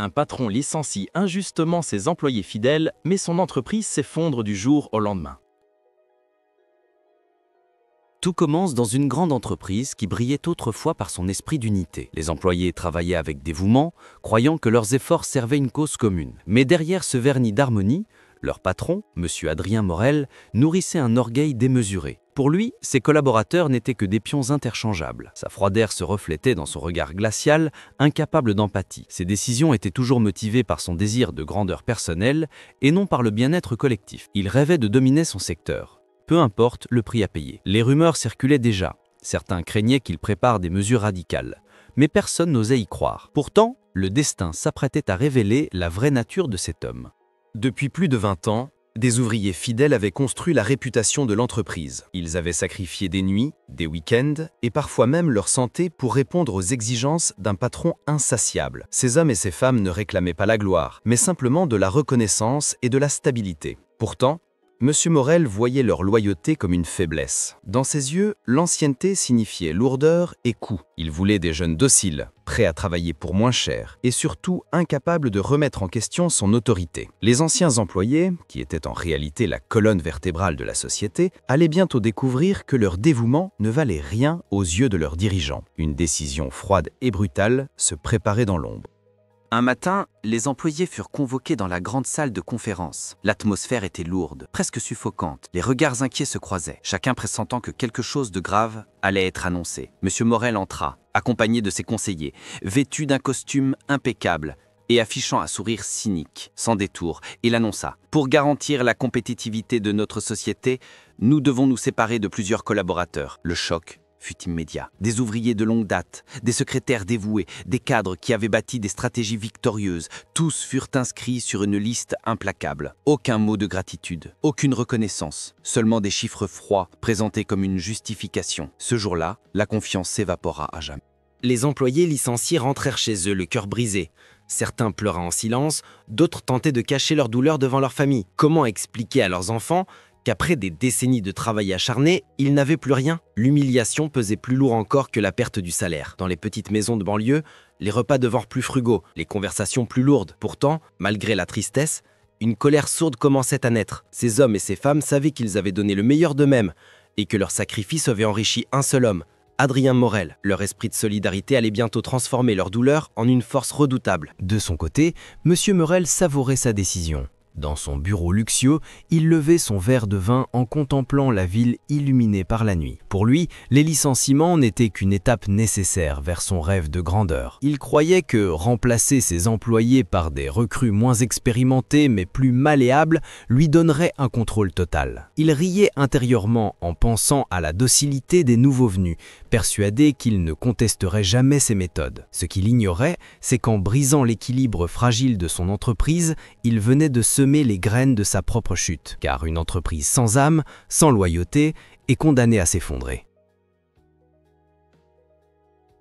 Un patron licencie injustement ses employés fidèles, mais son entreprise s'effondre du jour au lendemain. Tout commence dans une grande entreprise qui brillait autrefois par son esprit d'unité. Les employés travaillaient avec dévouement, croyant que leurs efforts servaient une cause commune. Mais derrière ce vernis d'harmonie, leur patron, M. Adrien Morel, nourrissait un orgueil démesuré. Pour lui, ses collaborateurs n'étaient que des pions interchangeables. Sa froideur se reflétait dans son regard glacial, incapable d'empathie. Ses décisions étaient toujours motivées par son désir de grandeur personnelle et non par le bien-être collectif. Il rêvait de dominer son secteur. Peu importe le prix à payer. Les rumeurs circulaient déjà. Certains craignaient qu'il prépare des mesures radicales. Mais personne n'osait y croire. Pourtant, le destin s'apprêtait à révéler la vraie nature de cet homme. Depuis plus de 20 ans, des ouvriers fidèles avaient construit la réputation de l'entreprise. Ils avaient sacrifié des nuits, des week-ends et parfois même leur santé pour répondre aux exigences d'un patron insatiable. Ces hommes et ces femmes ne réclamaient pas la gloire, mais simplement de la reconnaissance et de la stabilité. Pourtant, M. Morel voyait leur loyauté comme une faiblesse. Dans ses yeux, l'ancienneté signifiait lourdeur et coût. Il voulait des jeunes dociles, prêts à travailler pour moins cher, et surtout incapables de remettre en question son autorité. Les anciens employés, qui étaient en réalité la colonne vertébrale de la société, allaient bientôt découvrir que leur dévouement ne valait rien aux yeux de leurs dirigeants. Une décision froide et brutale se préparait dans l'ombre. Un matin, les employés furent convoqués dans la grande salle de conférence. L'atmosphère était lourde, presque suffocante. Les regards inquiets se croisaient, chacun pressentant que quelque chose de grave allait être annoncé. M. Morel entra, accompagné de ses conseillers, vêtu d'un costume impeccable et affichant un sourire cynique, sans détour, il annonça « Pour garantir la compétitivité de notre société, nous devons nous séparer de plusieurs collaborateurs. » Le choc fut immédiat. Des ouvriers de longue date, des secrétaires dévoués, des cadres qui avaient bâti des stratégies victorieuses, tous furent inscrits sur une liste implacable. Aucun mot de gratitude, aucune reconnaissance, seulement des chiffres froids présentés comme une justification. Ce jour-là, la confiance s'évapora à jamais. Les employés licenciés rentrèrent chez eux, le cœur brisé. Certains pleuraient en silence, d'autres tentaient de cacher leur douleur devant leur famille. Comment expliquer à leurs enfants qu'après des décennies de travail acharné, ils n'avaient plus rien? L'humiliation pesait plus lourd encore que la perte du salaire. Dans les petites maisons de banlieue, les repas devinrent plus frugaux, les conversations plus lourdes. Pourtant, malgré la tristesse, une colère sourde commençait à naître. Ces hommes et ces femmes savaient qu'ils avaient donné le meilleur d'eux-mêmes et que leur sacrifice avait enrichi un seul homme, Adrien Morel. Leur esprit de solidarité allait bientôt transformer leur douleur en une force redoutable. De son côté, M. Morel savourait sa décision. Dans son bureau luxueux, il levait son verre de vin en contemplant la ville illuminée par la nuit. Pour lui, les licenciements n'étaient qu'une étape nécessaire vers son rêve de grandeur. Il croyait que remplacer ses employés par des recrues moins expérimentés mais plus malléables lui donnerait un contrôle total. Il riait intérieurement en pensant à la docilité des nouveaux venus, persuadé qu'il ne contesterait jamais ses méthodes. Ce qu'il ignorait, c'est qu'en brisant l'équilibre fragile de son entreprise, il venait de semer les graines de sa propre chute, car une entreprise sans âme, sans loyauté, est condamnée à s'effondrer.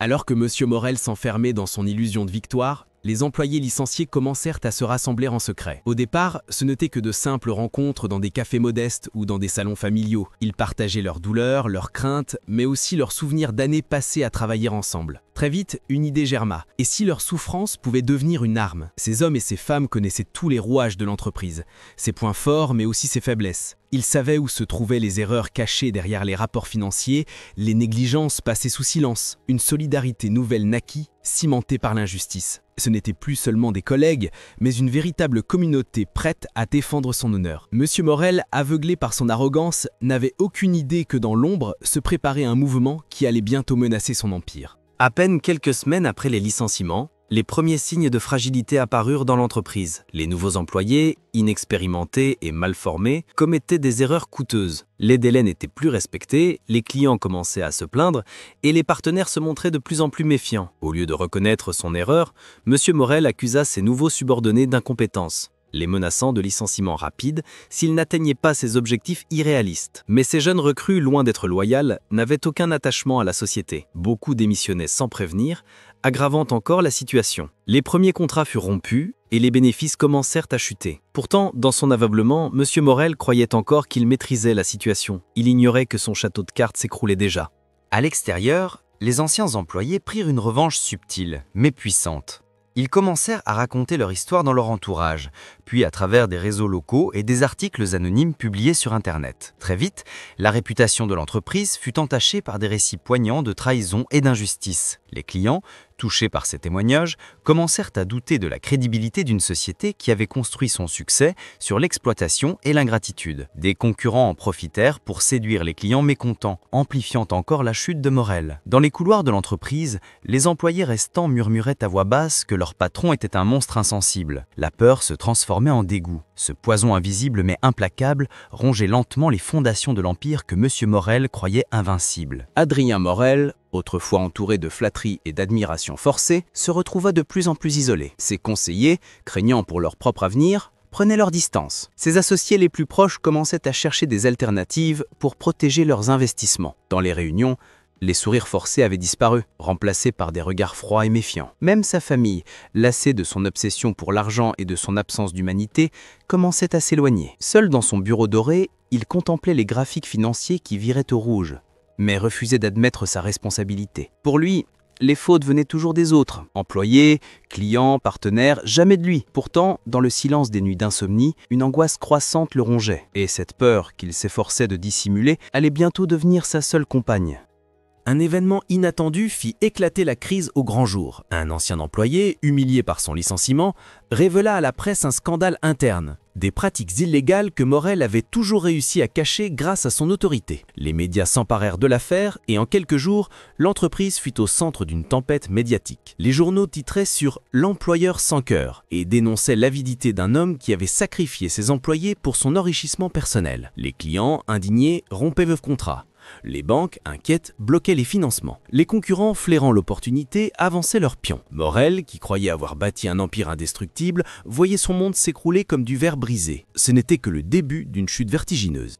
Alors que M. Morel s'enfermait dans son illusion de victoire, les employés licenciés commencèrent à se rassembler en secret. Au départ, ce n'étaient que de simples rencontres dans des cafés modestes ou dans des salons familiaux. Ils partageaient leurs douleurs, leurs craintes, mais aussi leurs souvenirs d'années passées à travailler ensemble. Très vite, une idée germa. Et si leur souffrance pouvait devenir une arme? Ces hommes et ces femmes connaissaient tous les rouages de l'entreprise, ses points forts mais aussi ses faiblesses. Ils savaient où se trouvaient les erreurs cachées derrière les rapports financiers, les négligences passées sous silence. Une solidarité nouvelle naquit, cimentée par l'injustice. Ce n'étaient plus seulement des collègues, mais une véritable communauté prête à défendre son honneur. M. Morel, aveuglé par son arrogance, n'avait aucune idée que dans l'ombre se préparait un mouvement qui allait bientôt menacer son empire. À peine quelques semaines après les licenciements, les premiers signes de fragilité apparurent dans l'entreprise. Les nouveaux employés, inexpérimentés et mal formés, commettaient des erreurs coûteuses. Les délais n'étaient plus respectés, les clients commençaient à se plaindre et les partenaires se montraient de plus en plus méfiants. Au lieu de reconnaître son erreur, M. Morel accusa ses nouveaux subordonnés d'incompétence, les menaçant de licenciements rapides s'ils n'atteignaient pas ses objectifs irréalistes. Mais ces jeunes recrues, loin d'être loyales, n'avaient aucun attachement à la société. Beaucoup démissionnaient sans prévenir, aggravant encore la situation. Les premiers contrats furent rompus et les bénéfices commencèrent à chuter. Pourtant, dans son aveuglement, M. Morel croyait encore qu'il maîtrisait la situation. Il ignorait que son château de cartes s'écroulait déjà. À l'extérieur, les anciens employés prirent une revanche subtile, mais puissante. Ils commencèrent à raconter leur histoire dans leur entourage, puis à travers des réseaux locaux et des articles anonymes publiés sur Internet. Très vite, la réputation de l'entreprise fut entachée par des récits poignants de trahison et d'injustice. Les clients, touchés par ces témoignages, commencèrent à douter de la crédibilité d'une société qui avait construit son succès sur l'exploitation et l'ingratitude. Des concurrents en profitèrent pour séduire les clients mécontents, amplifiant encore la chute de Morel. Dans les couloirs de l'entreprise, les employés restants murmuraient à voix basse que leur patron était un monstre insensible. La peur se transformait en dégoût. Ce poison invisible mais implacable rongeait lentement les fondations de l'empire que M. Morel croyait invincible. Adrien Morel, autrefois entouré de flatteries et d'admiration forcée, se retrouva de plus en plus isolé. Ses conseillers, craignant pour leur propre avenir, prenaient leur distance. Ses associés les plus proches commençaient à chercher des alternatives pour protéger leurs investissements. Dans les réunions, les sourires forcés avaient disparu, remplacés par des regards froids et méfiants. Même sa famille, lassée de son obsession pour l'argent et de son absence d'humanité, commençait à s'éloigner. Seul dans son bureau doré, il contemplait les graphiques financiers qui viraient au rouge, mais refusait d'admettre sa responsabilité. Pour lui, les fautes venaient toujours des autres, employés, clients, partenaires, jamais de lui. Pourtant, dans le silence des nuits d'insomnie, une angoisse croissante le rongeait, et cette peur qu'il s'efforçait de dissimuler allait bientôt devenir sa seule compagne. Un événement inattendu fit éclater la crise au grand jour. Un ancien employé, humilié par son licenciement, révéla à la presse un scandale interne, des pratiques illégales que Morel avait toujours réussi à cacher grâce à son autorité. Les médias s'emparèrent de l'affaire et en quelques jours, l'entreprise fut au centre d'une tempête médiatique. Les journaux titraient sur « l'employeur sans cœur » et dénonçaient l'avidité d'un homme qui avait sacrifié ses employés pour son enrichissement personnel. Les clients, indignés, rompaient le contrat. Les banques, inquiètes, bloquaient les financements. Les concurrents, flairant l'opportunité, avançaient leurs pions. Morel, qui croyait avoir bâti un empire indestructible, voyait son monde s'écrouler comme du verre brisé. Ce n'était que le début d'une chute vertigineuse.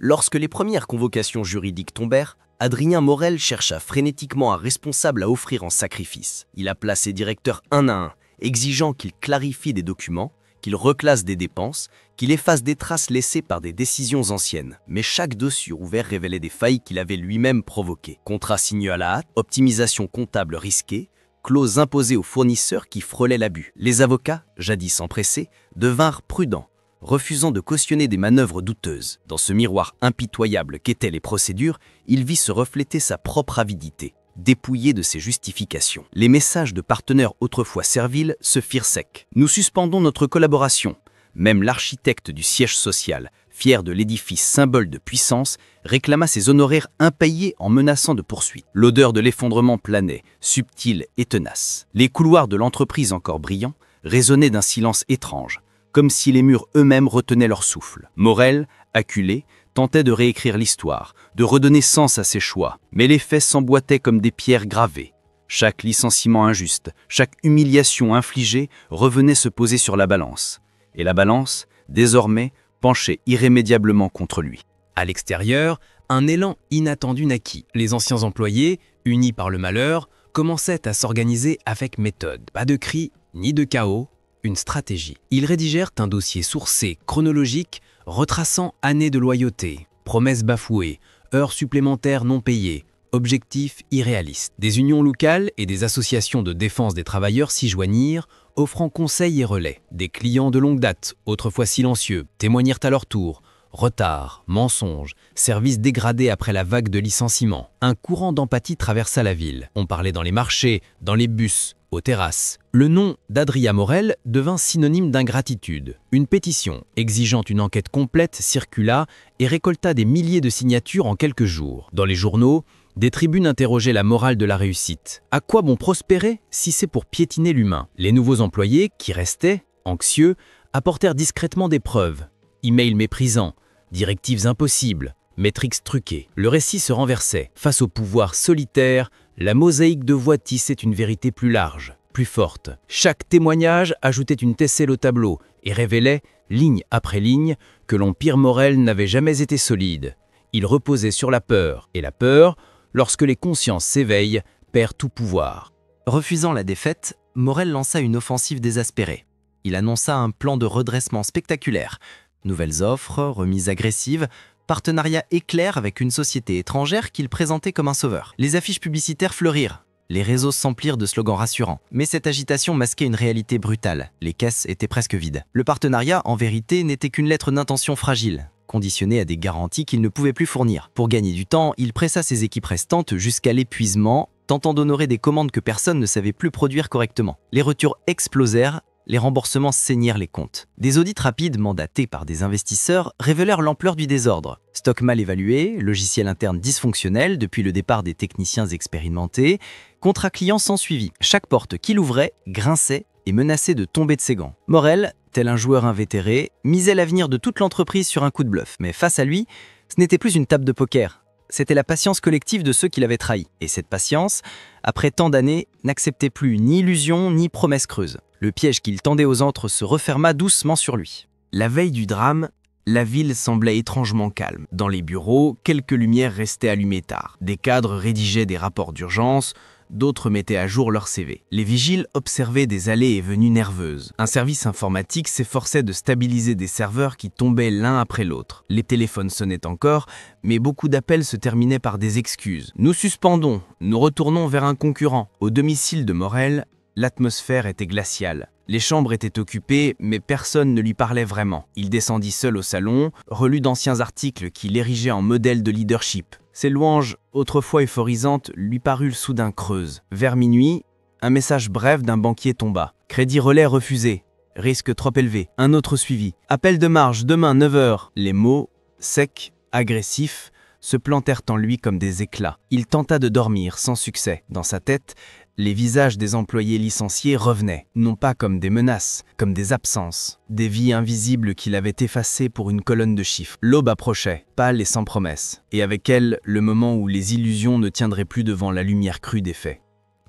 Lorsque les premières convocations juridiques tombèrent, Adrien Morel chercha frénétiquement un responsable à offrir en sacrifice. Il appela ses directeurs un à un, exigeant qu'ils clarifient des documents, qu'il reclasse des dépenses, qu'il efface des traces laissées par des décisions anciennes. Mais chaque dossier ouvert révélait des failles qu'il avait lui-même provoquées. Contrats signés à la hâte, optimisation comptable risquée, clauses imposées aux fournisseurs qui frôlaient l'abus. Les avocats, jadis empressés, devinrent prudents, refusant de cautionner des manœuvres douteuses. Dans ce miroir impitoyable qu'étaient les procédures, il vit se refléter sa propre avidité, dépouillé de ses justifications. Les messages de partenaires autrefois serviles se firent secs. Nous suspendons notre collaboration. Même l'architecte du siège social, fier de l'édifice symbole de puissance, réclama ses honoraires impayés en menaçant de poursuites. L'odeur de l'effondrement planait, subtile et tenace. Les couloirs de l'entreprise encore brillants résonnaient d'un silence étrange, comme si les murs eux-mêmes retenaient leur souffle. Morel, acculé, tentait de réécrire l'histoire, de redonner sens à ses choix, mais les faits s'emboîtaient comme des pierres gravées. Chaque licenciement injuste, chaque humiliation infligée revenait se poser sur la balance. Et la balance, désormais, penchait irrémédiablement contre lui. À l'extérieur, un élan inattendu naquit. Les anciens employés, unis par le malheur, commençaient à s'organiser avec méthode. Pas de cris, ni de chaos, une stratégie. Ils rédigèrent un dossier sourcé, chronologique, retraçant années de loyauté, promesses bafouées, heures supplémentaires non payées, objectifs irréalistes. Des unions locales et des associations de défense des travailleurs s'y joignirent, offrant conseils et relais. Des clients de longue date, autrefois silencieux, témoignèrent à leur tour. Retard, mensonges, services dégradés après la vague de licenciements. Un courant d'empathie traversa la ville. On parlait dans les marchés, dans les bus, aux terrasses. Le nom d'Adrien Morel devint synonyme d'ingratitude. Une pétition exigeant une enquête complète circula et récolta des milliers de signatures en quelques jours. Dans les journaux, des tribunes interrogeaient la morale de la réussite. À quoi bon prospérer si c'est pour piétiner l'humain? Les nouveaux employés, qui restaient, anxieux, apportèrent discrètement des preuves. Emails méprisants, directives impossibles, métriques truquées. Le récit se renversait. Face au pouvoir solitaire, la mosaïque de voix tissait une vérité plus large, plus forte. Chaque témoignage ajoutait une tesselle au tableau et révélait, ligne après ligne, que l'empire Morel n'avait jamais été solide. Il reposait sur la peur, et la peur, lorsque les consciences s'éveillent, perd tout pouvoir. Refusant la défaite, Morel lança une offensive désespérée. Il annonça un plan de redressement spectaculaire. Nouvelles offres, remises agressives, partenariat éclair avec une société étrangère qu'il présentait comme un sauveur. Les affiches publicitaires fleurirent. Les réseaux s'emplirent de slogans rassurants. Mais cette agitation masquait une réalité brutale. Les caisses étaient presque vides. Le partenariat, en vérité, n'était qu'une lettre d'intention fragile, conditionnée à des garanties qu'il ne pouvait plus fournir. Pour gagner du temps, il pressa ses équipes restantes jusqu'à l'épuisement, tentant d'honorer des commandes que personne ne savait plus produire correctement. Les retours explosèrent, les remboursements saignèrent les comptes. Des audits rapides mandatés par des investisseurs révélèrent l'ampleur du désordre. Stock mal évalué, logiciel interne dysfonctionnel depuis le départ des techniciens expérimentés, contrat client sans suivi. Chaque porte qu'il ouvrait grinçait et menaçait de tomber de ses gants. Morel, tel un joueur invétéré, misait l'avenir de toute l'entreprise sur un coup de bluff. Mais face à lui, ce n'était plus une table de poker. C'était la patience collective de ceux qui l'avaient trahi. Et cette patience, après tant d'années, n'acceptait plus ni illusion ni promesse creuse. Le piège qu'il tendait aux autres se referma doucement sur lui. La veille du drame, la ville semblait étrangement calme. Dans les bureaux, quelques lumières restaient allumées tard. Des cadres rédigeaient des rapports d'urgence, d'autres mettaient à jour leur CV. Les vigiles observaient des allées et venues nerveuses. Un service informatique s'efforçait de stabiliser des serveurs qui tombaient l'un après l'autre. Les téléphones sonnaient encore, mais beaucoup d'appels se terminaient par des excuses. Nous suspendons, nous retournons vers un concurrent. Au domicile de Morel, l'atmosphère était glaciale. Les chambres étaient occupées, mais personne ne lui parlait vraiment. Il descendit seul au salon, relut d'anciens articles qui l'érigeaient en modèle de leadership. Ses louanges, autrefois euphorisantes, lui parurent soudain creuses. Vers minuit, un message bref d'un banquier tomba. Crédit relais refusé. Risque trop élevé. Un autre suivi. Appel de marge demain 9h. Les mots, secs, agressifs, se plantèrent en lui comme des éclats. Il tenta de dormir sans succès. Dans sa tête, les visages des employés licenciés revenaient, non pas comme des menaces, comme des absences, des vies invisibles qu'il avait effacées pour une colonne de chiffres. L'aube approchait, pâle et sans promesse, et avec elle, le moment où les illusions ne tiendraient plus devant la lumière crue des faits.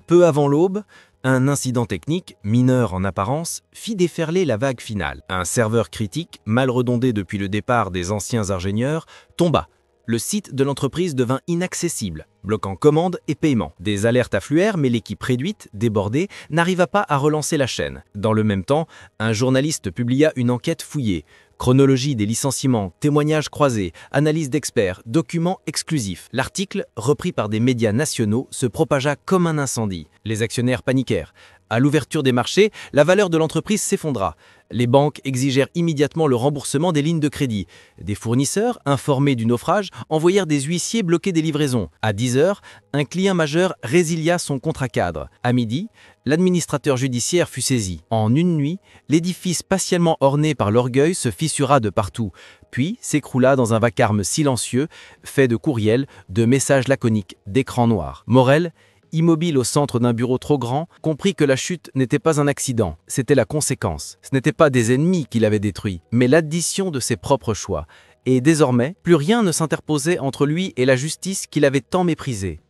Peu avant l'aube, un incident technique, mineur en apparence, fit déferler la vague finale. Un serveur critique, mal redondé depuis le départ des anciens ingénieurs, tomba. Le site de l'entreprise devint inaccessible, bloquant commandes et paiements. Des alertes affluèrent, mais l'équipe réduite, débordée, n'arriva pas à relancer la chaîne. Dans le même temps, un journaliste publia une enquête fouillée. Chronologie des licenciements, témoignages croisés, analyse d'experts, documents exclusifs. L'article, repris par des médias nationaux, se propagea comme un incendie. Les actionnaires paniquèrent. À l'ouverture des marchés, la valeur de l'entreprise s'effondra. Les banques exigèrent immédiatement le remboursement des lignes de crédit. Des fournisseurs, informés du naufrage, envoyèrent des huissiers bloquer des livraisons. À 10h, un client majeur résilia son contrat cadre. À midi, l'administrateur judiciaire fut saisi. En une nuit, l'édifice patiemment orné par l'orgueil se fissura de partout, puis s'écroula dans un vacarme silencieux, fait de courriels, de messages laconiques, d'écrans noirs. Morel, immobile au centre d'un bureau trop grand, comprit que la chute n'était pas un accident, c'était la conséquence. Ce n'étaient pas des ennemis qui l'avaient détruit, mais l'addition de ses propres choix. Et désormais, plus rien ne s'interposait entre lui et la justice qu'il avait tant méprisée.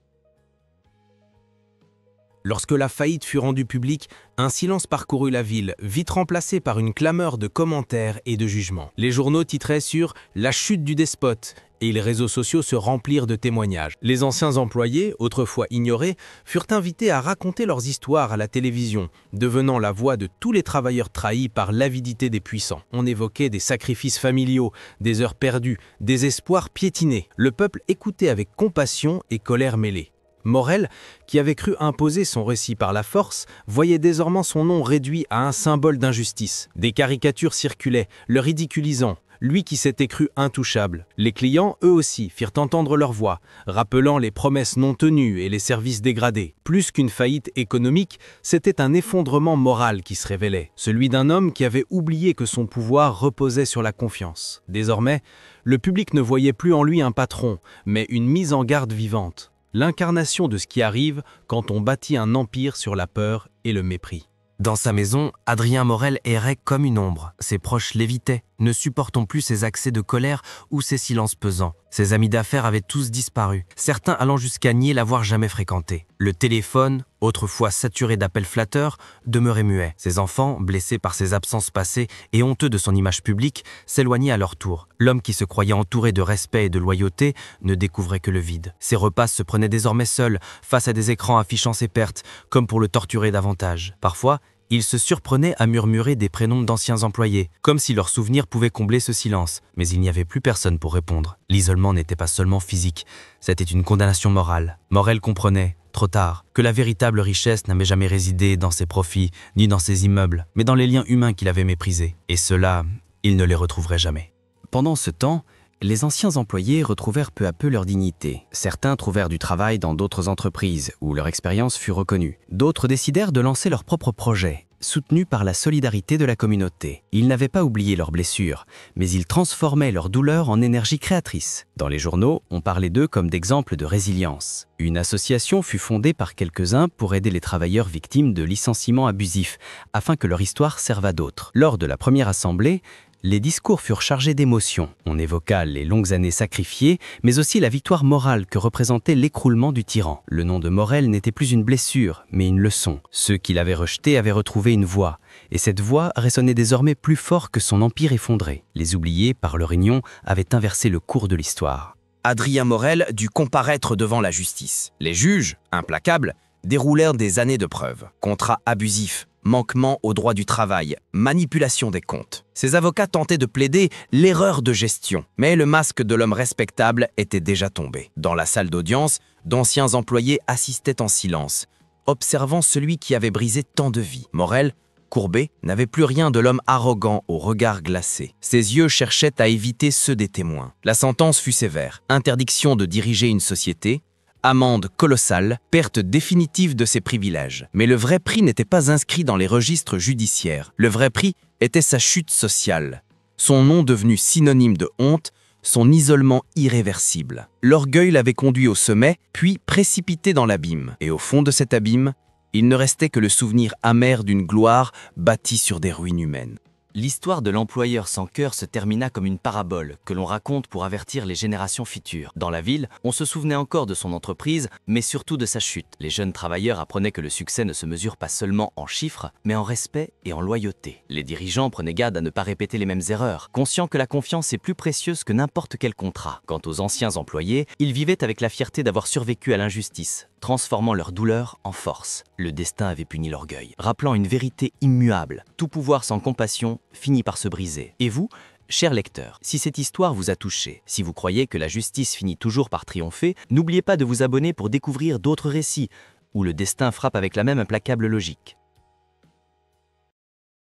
Lorsque la faillite fut rendue publique, un silence parcourut la ville, vite remplacé par une clameur de commentaires et de jugements. Les journaux titraient sur « La chute du despote » et les réseaux sociaux se remplirent de témoignages. Les anciens employés, autrefois ignorés, furent invités à raconter leurs histoires à la télévision, devenant la voix de tous les travailleurs trahis par l'avidité des puissants. On évoquait des sacrifices familiaux, des heures perdues, des espoirs piétinés. Le peuple écoutait avec compassion et colère mêlée. Morel, qui avait cru imposer son récit par la force, voyait désormais son nom réduit à un symbole d'injustice. Des caricatures circulaient, le ridiculisant, lui qui s'était cru intouchable. Les clients, eux aussi, firent entendre leur voix, rappelant les promesses non tenues et les services dégradés. Plus qu'une faillite économique, c'était un effondrement moral qui se révélait, celui d'un homme qui avait oublié que son pouvoir reposait sur la confiance. Désormais, le public ne voyait plus en lui un patron, mais une mise en garde vivante. L'incarnation de ce qui arrive quand on bâtit un empire sur la peur et le mépris. Dans sa maison, Adrien Morel errait comme une ombre. Ses proches l'évitaient, ne supportant plus ses accès de colère ou ses silences pesants. Ses amis d'affaires avaient tous disparu, certains allant jusqu'à nier l'avoir jamais fréquenté. Le téléphone, autrefois saturé d'appels flatteurs, demeurait muet. Ses enfants, blessés par ses absences passées et honteux de son image publique, s'éloignaient à leur tour. L'homme qui se croyait entouré de respect et de loyauté ne découvrait que le vide. Ses repas se prenaient désormais seul, face à des écrans affichant ses pertes, comme pour le torturer davantage. Parfois, Ils se surprenaient à murmurer des prénoms d'anciens employés, comme si leurs souvenirs pouvaient combler ce silence. Mais il n'y avait plus personne pour répondre. L'isolement n'était pas seulement physique, c'était une condamnation morale. Morel comprenait, trop tard, que la véritable richesse n'avait jamais résidé dans ses profits, ni dans ses immeubles, mais dans les liens humains qu'il avait méprisés. Et cela, il ne les retrouverait jamais. Pendant ce temps, les anciens employés retrouvèrent peu à peu leur dignité. Certains trouvèrent du travail dans d'autres entreprises où leur expérience fut reconnue. D'autres décidèrent de lancer leurs propres projets, soutenus par la solidarité de la communauté. Ils n'avaient pas oublié leurs blessures, mais ils transformaient leur douleur en énergie créatrice. Dans les journaux, on parlait d'eux comme d'exemples de résilience. Une association fut fondée par quelques-uns pour aider les travailleurs victimes de licenciements abusifs, afin que leur histoire serve à d'autres. Lors de la première assemblée, les discours furent chargés d'émotions. On évoqua les longues années sacrifiées, mais aussi la victoire morale que représentait l'écroulement du tyran. Le nom de Morel n'était plus une blessure, mais une leçon. Ceux qui l'avaient rejeté avaient retrouvé une voix, et cette voix résonnait désormais plus fort que son empire effondré. Les oubliés, par leur union, avaient inversé le cours de l'histoire. Adrien Morel dut comparaître devant la justice. Les juges, implacables, déroulèrent des années de preuves. Contrats abusifs, manquement au droit du travail, manipulation des comptes. Ses avocats tentaient de plaider l'erreur de gestion, mais le masque de l'homme respectable était déjà tombé. Dans la salle d'audience, d'anciens employés assistaient en silence, observant celui qui avait brisé tant de vies. Morel, courbé, n'avait plus rien de l'homme arrogant au regard glacé. Ses yeux cherchaient à éviter ceux des témoins. La sentence fut sévère. Interdiction de diriger une société, amende colossale, perte définitive de ses privilèges. Mais le vrai prix n'était pas inscrit dans les registres judiciaires. Le vrai prix était sa chute sociale, son nom devenu synonyme de honte, son isolement irréversible. L'orgueil l'avait conduit au sommet, puis précipité dans l'abîme. Et au fond de cet abîme, il ne restait que le souvenir amer d'une gloire bâtie sur des ruines humaines. L'histoire de l'employeur sans cœur se termina comme une parabole que l'on raconte pour avertir les générations futures. Dans la ville, on se souvenait encore de son entreprise, mais surtout de sa chute. Les jeunes travailleurs apprenaient que le succès ne se mesure pas seulement en chiffres, mais en respect et en loyauté. Les dirigeants prenaient garde à ne pas répéter les mêmes erreurs, conscients que la confiance est plus précieuse que n'importe quel contrat. Quant aux anciens employés, ils vivaient avec la fierté d'avoir survécu à l'injustice, transformant leur douleur en force. Le destin avait puni l'orgueil, rappelant une vérité immuable. Tout pouvoir sans compassion finit par se briser. Et vous, chers lecteurs, si cette histoire vous a touché, si vous croyez que la justice finit toujours par triompher, n'oubliez pas de vous abonner pour découvrir d'autres récits où le destin frappe avec la même implacable logique.